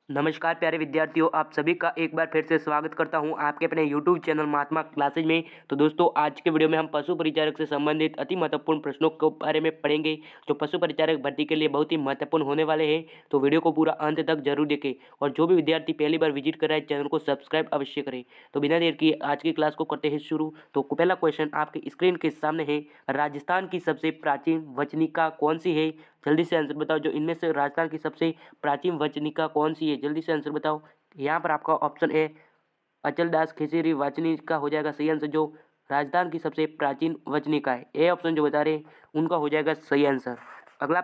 नमस्कार प्यारे विद्यार्थियों, आप सभी का एक बार फिर से स्वागत करता हूं आपके अपने यूट्यूब चैनल महात्मा क्लासेज में। तो दोस्तों, आज के वीडियो में हम पशु परिचारक से संबंधित अति महत्वपूर्ण प्रश्नों के बारे में पढ़ेंगे, जो पशु परिचारक भर्ती के लिए बहुत ही महत्वपूर्ण होने वाले हैं। तो वीडियो को पूरा अंत तक जरूर देखें और जो भी विद्यार्थी पहली बार विजिट कर रहा है चैनल को सब्सक्राइब अवश्य करें। तो बिना देर किए आज की क्लास को करते हैं शुरू। तो पहला क्वेश्चन आपके स्क्रीन के सामने है, राजस्थान की सबसे प्राचीन वचनिका कौन सी है? जल्दी से आंसर बताओ। जो इनमें से राजस्थान की सबसे प्राचीन वचनिका कौन सी है? जल्दी से आंसर बताओ। यहाँ पर आपका ऑप्शन ए अचलदास खिचरी वचनिका हो जाएगा सही आंसर। जो राजस्थान की सबसे प्राचीन वचनिका है, ए ऑप्शन जो बता रहे हैं उनका हो जाएगा सही आंसर। अगला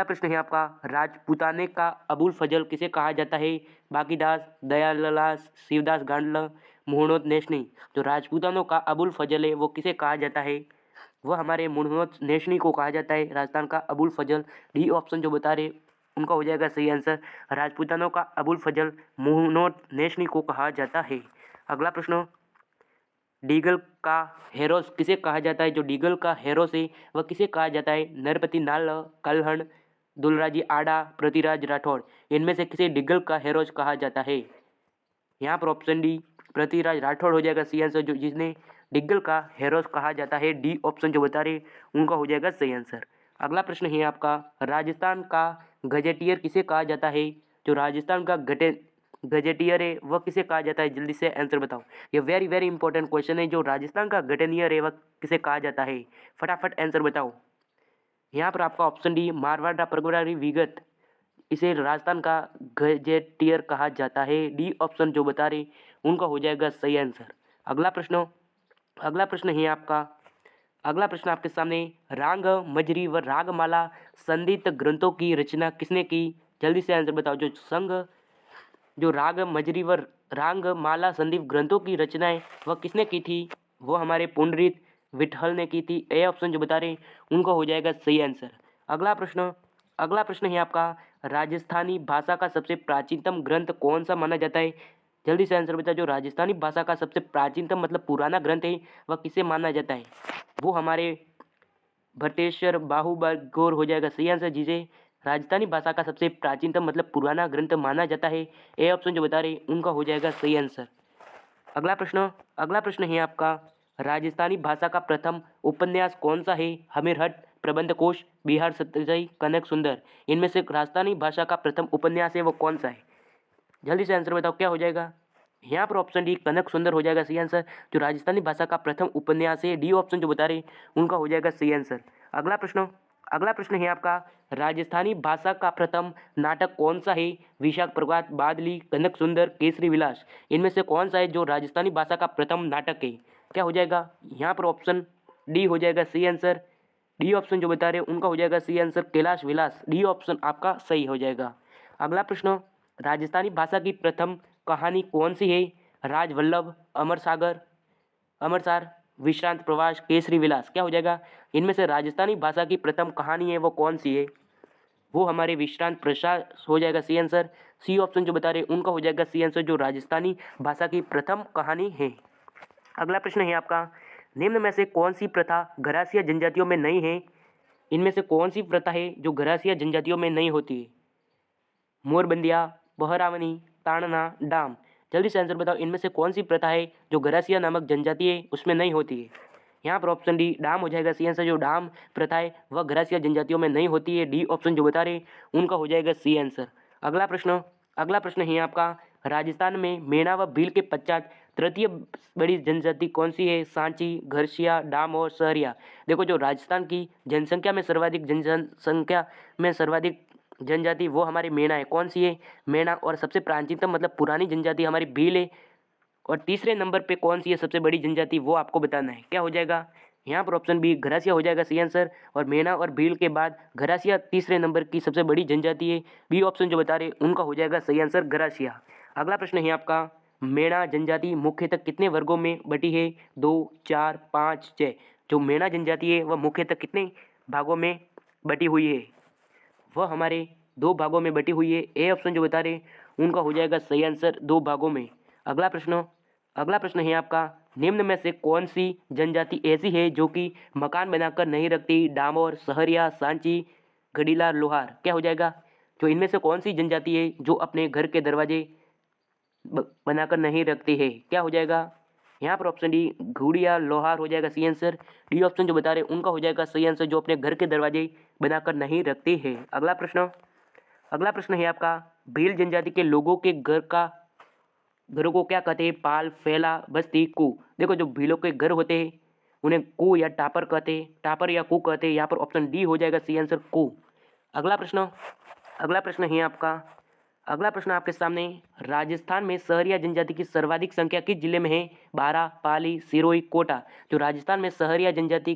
प्रश्न है आपका, राजपूताने का अबुल फजल किसे कहा जाता है? बाकीदास, दयालदास, शिवदास गांडला, मोहनोद नेशनी। जो राजपूतानों का अबुल फजल है वो किसे कहा जाता है? वह हमारे मुहम्मद नेशनी को कहा जाता है। राजस्थान का अबुल फजल, डी ऑप्शन जो बता रहे उनका हो जाएगा सही आंसर। राजपूतानों का अबुल फजल मुहम्मद नेशनी को कहा जाता है। अगला प्रश्न, डीगल का हेरोस किसे कहा जाता है? जो डीगल का हेरोस है वह किसे कहा जाता है? नरपति नाल, कलहण, दुलराजी आडा, पृथ्वीराज राठौड़। इनमें से किसे डीगल का हेरोस कहा जाता है? यहाँ पर ऑप्शन डी पृथ्वीराज राठौड़ हो जाएगा सही आंसर। जो जिसने डिग्गल का हेरोस कहा जाता है, डी ऑप्शन जो बता रहे उनका हो जाएगा सही आंसर। अगला प्रश्न है आपका, राजस्थान का गजेटियर किसे कहा जाता है? जो राजस्थान का गजेटियर है वह किसे कहा जाता है? जल्दी से आंसर बताओ। ये वेरी वेरी इंपॉर्टेंट क्वेश्चन है। जो राजस्थान का गटेनियर है वह किसे कहा जाता है? फटाफट आंसर बताओ। यहाँ पर आपका ऑप्शन डी मारवाड़ा प्रगुरारी विगत, इसे राजस्थान का गजेटियर कहा जाता है, डी ऑप्शन जो बता रहे उनका हो जाएगा सही आंसर। अगला प्रश्न है आपका, अगला प्रश्न आपके सामने, राग मजरी व रागमाला संदित ग्रंथों की रचना किसने की? जल्दी से आंसर बताओ। जो राग मजरी व रागमाला संदीप ग्रंथों की रचनाएं वह किसने की थी? वो हमारे पुंडरीक विठल ने की थी। ए ऑप्शन जो बता रहे उनका हो जाएगा सही आंसर। अगला प्रश्न है आपका, राजस्थानी भाषा का सबसे प्राचीनतम ग्रंथ कौन सा माना जाता है? जल्दी से आंसर बताओ। जो राजस्थानी भाषा का सबसे प्राचीनतम मतलब पुराना ग्रंथ है वह किसे माना जाता है? वो हमारे भट्टेश्वर बाहुबलगौर हो जाएगा सही आंसर, जिसे राजस्थानी भाषा का सबसे प्राचीनतम मतलब पुराना ग्रंथ माना जाता है। ए ऑप्शन जो बता रहे उनका हो जाएगा सही आंसर। अगला प्रश्न है आपका, राजस्थानी भाषा का प्रथम उपन्यास कौन सा है? हमीरहट, प्रबंधकोश, बिहार सत्यसाई, कनक सुंदर। इनमें से राजस्थानी भाषा का प्रथम उपन्यास है वो कौन सा है? जल्दी से आंसर बताओ क्या हो जाएगा। यहाँ पर ऑप्शन डी कनक सुंदर हो जाएगा सही आंसर। जो राजस्थानी भाषा का प्रथम उपन्यास है, डी ऑप्शन जो बता रहे उनका हो जाएगा सही आंसर। अगला प्रश्न है आपका, राजस्थानी भाषा का प्रथम नाटक कौन सा है? विशाख प्रभात, बादली, कनक सुंदर, केसरी विलास। इनमें से कौन सा है जो राजस्थानी भाषा का प्रथम नाटक है? क्या हो जाएगा? यहाँ पर ऑप्शन डी हो जाएगा सही आंसर। डी ऑप्शन जो बता रहे उनका हो जाएगा सही आंसर, कैलाश विलास। डी ऑप्शन आपका सही हो जाएगा। अगला प्रश्न, राजस्थानी भाषा की प्रथम कहानी कौन सी है? राजवल्लभ, अमरसार, विश्रांत प्रवास, केसरी विलास। क्या हो जाएगा? इनमें से राजस्थानी भाषा की प्रथम कहानी है वो कौन सी है? वो हमारे विश्रांत प्रवास हो जाएगा सी आंसर। सी ऑप्शन जो बता रहे उनका हो जाएगा सी आंसर, जो राजस्थानी भाषा की प्रथम कहानी है। अगला प्रश्न है आपका, निम्न में से कौन सी प्रथा घरासिया जनजातियों में नहीं है? इनमें से कौन सी प्रथा है जो घरासिया जनजातियों में नहीं होती है? मोरबंदिया, बहरावनी, ताड़ना, डाम। जल्दी से आंसर बताओ, इनमें से कौन सी प्रथा है जो गरासिया नामक जनजाति है उसमें नहीं होती है? यहाँ पर ऑप्शन डी डाम हो जाएगा सी आंसर। जो डाम प्रथा है वह गरासिया जनजातियों में नहीं होती है, डी ऑप्शन जो बता रहे उनका हो जाएगा सी आंसर। अगला प्रश्न है आपका, राजस्थान में मेना व भील के पश्चात तृतीय बड़ी जनजाति कौन सी है? सांची, घरसिया, डाम और सहरिया। देखो, जो राजस्थान की जनसंख्या में सर्वाधिक जनजाति वो हमारी मेना है। कौन सी है? मेना। और सबसे प्राचीनतम मतलब पुरानी जनजाति हमारी भील है। और तीसरे नंबर पे कौन सी है सबसे बड़ी जनजाति, वो आपको बताना है। क्या हो जाएगा? यहाँ पर ऑप्शन बी घरासिया हो जाएगा सही आंसर। और मेना और भील के बाद घरासिया तीसरे नंबर की सबसे बड़ी जनजाति है। बी ऑप्शन जो बता रहे उनका हो जाएगा सही आंसर, घरासिया। अगला प्रश्न है आपका, मेना जनजाति मुख्यतः कितने वर्गों में बटी है? 2, 4, 5, 6। जो मेना जनजाति है वह मुख्यतः कितने भागों में बटी हुई है? वह हमारे दो भागों में बटी हुई है। ए ऑप्शन जो बता रहे उनका हो जाएगा सही आंसर, दो भागों में। अगला प्रश्न है आपका, निम्न में से कौन सी जनजाति ऐसी है जो कि मकान बनाकर नहीं रखती? डामोर, सहरिया, सांची, गडीला, लोहार। क्या हो जाएगा? जो इनमें से कौन सी जनजाति है जो अपने घर के दरवाजे बनाकर नहीं रखती है? क्या हो जाएगा यहाँ पर? ऑप्शन डी घुड़िया लोहार हो जाएगा सही आंसर। डी ऑप्शन जो बता रहे उनका हो जाएगा सही आंसर, जो अपने घर के दरवाजे बनाकर नहीं रखते हैं। अगला प्रश्न है आपका, भील जनजाति के लोगों के घरों को क्या कहते हैं? पाल, फैला, बस्ती, कू। देखो जो भीलों के घर होते हैं उन्हें कू या टापर कहते हैं, टापर या कू कहते हैं। यहाँ पर ऑप्शन डी हो जाएगा सही आंसर, कू। अगला प्रश्न है आपका, अगला प्रश्न आपके सामने, राजस्थान में सहरिया जनजाति की सर्वाधिक संख्या किस जिले में है? बारा, पाली, सिरोही, कोटा। जो राजस्थान में सहरिया जनजाति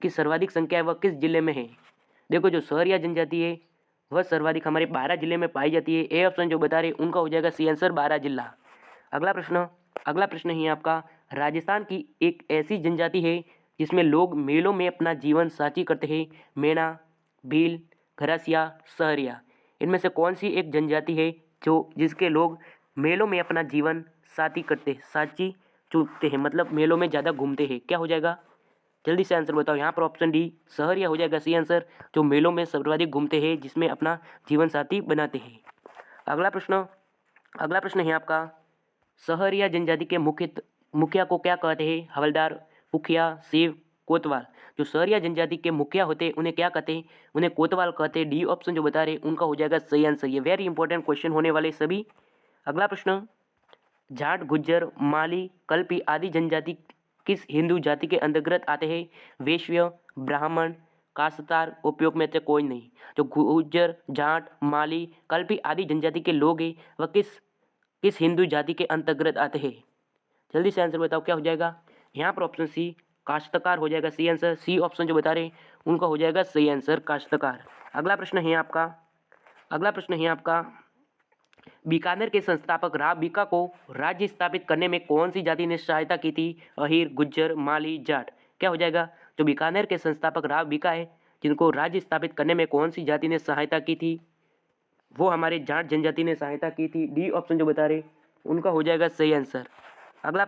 की सर्वाधिक संख्या है वह किस जिले में है? देखो जो सहरिया जनजाति है वह सर्वाधिक हमारे 12 जिले में पाई जाती है। ए ऑप्शन जो बता रहे उनका हो जाएगा सी आंसर 12 जिला। अगला प्रश्न है आपका, राजस्थान की एक ऐसी जनजाति है जिसमें लोग मेलों में अपना जीवन साथी करते हैं? मेणा, भील, घरासिया, सहरिया। इनमें से कौन सी एक जनजाति है जिसके लोग मेलों में अपना जीवन साथी चुनते हैं, मतलब मेलों में ज़्यादा घूमते हैं? क्या हो जाएगा? जल्दी से आंसर बताओ। यहाँ पर ऑप्शन डी सहरिया हो जाएगा सही आंसर, जो मेलों में सर्वाधिक घूमते हैं, जिसमें अपना जीवन साथी बनाते हैं। अगला प्रश्न है आपका, सहरिया जनजाति के मुखिया को क्या कहते हैं? हवलदार, मुखिया, सेव, कोतवाल। जो सहरिया जनजाति के मुखिया होते हैं उन्हें क्या कहते हैं? उन्हें कोतवाल कहते हैं। डी ऑप्शन जो बता रहे उनका हो जाएगा सही आंसर। ये वेरी इंपॉर्टेंट क्वेश्चन होने वाले सभी। अगला प्रश्न, जाट, गुज्जर, माली, कल्पी आदि जनजाति किस हिंदू जाति के अंतर्गत आते हैं? वैश्य, ब्राह्मण, काश्तकार, उपयोग में से कोई नहीं। जो गुज्जर, जाट, माली, कल्पी आदि जनजाति के लोग हैं वह किस हिंदू जाति के अंतर्गत आते हैं? जल्दी से आंसर बताओ। क्या हो जाएगा यहाँ पर? ऑप्शन सी काश्तकार हो जाएगा सही आंसर। सी ऑप्शन जो बता रहे उनका हो जाएगा सही आंसर, काश्तकार। अगला प्रश्न है आपका, बीकानेर के संस्थापक राव बीका को राज्य स्थापित करने में कौन सी जाति ने सहायता की थी? अहीर, गुज्जर, माली, जाट। क्या हो जाएगा? जो बीकानेर के संस्थापक राव बीका है जिनको राज्य स्थापित करने में कौन सी जाति ने सहायता की थी? वो हमारे जाट जनजाति ने सहायता की थी। डी ऑप्शन जो बता रहे उनका हो जाएगा सही आंसर। अगला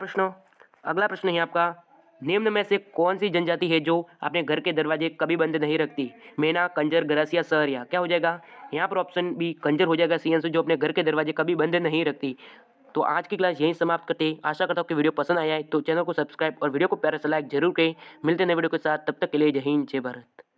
प्रश्न है आपका, निम्न में से कौन सी जनजाति है जो अपने घर के दरवाजे कभी बंद नहीं रखती? मेना, कंजर, गरासिया, सहरिया। क्या हो जाएगा यहाँ पर? ऑप्शन बी कंजर हो जाएगा सही आंसर, जो अपने घर के दरवाजे कभी बंद नहीं रखती। तो आज की क्लास यहीं समाप्त करते हैं। आशा करता हूँ कि वीडियो पसंद आया है, तो चैनल को सब्सक्राइब और वीडियो को प्यारा सा लाइक जरूर करें। मिलते हैं नए वीडियो के साथ, तब तक के लिए जय हिंद, जय भारत।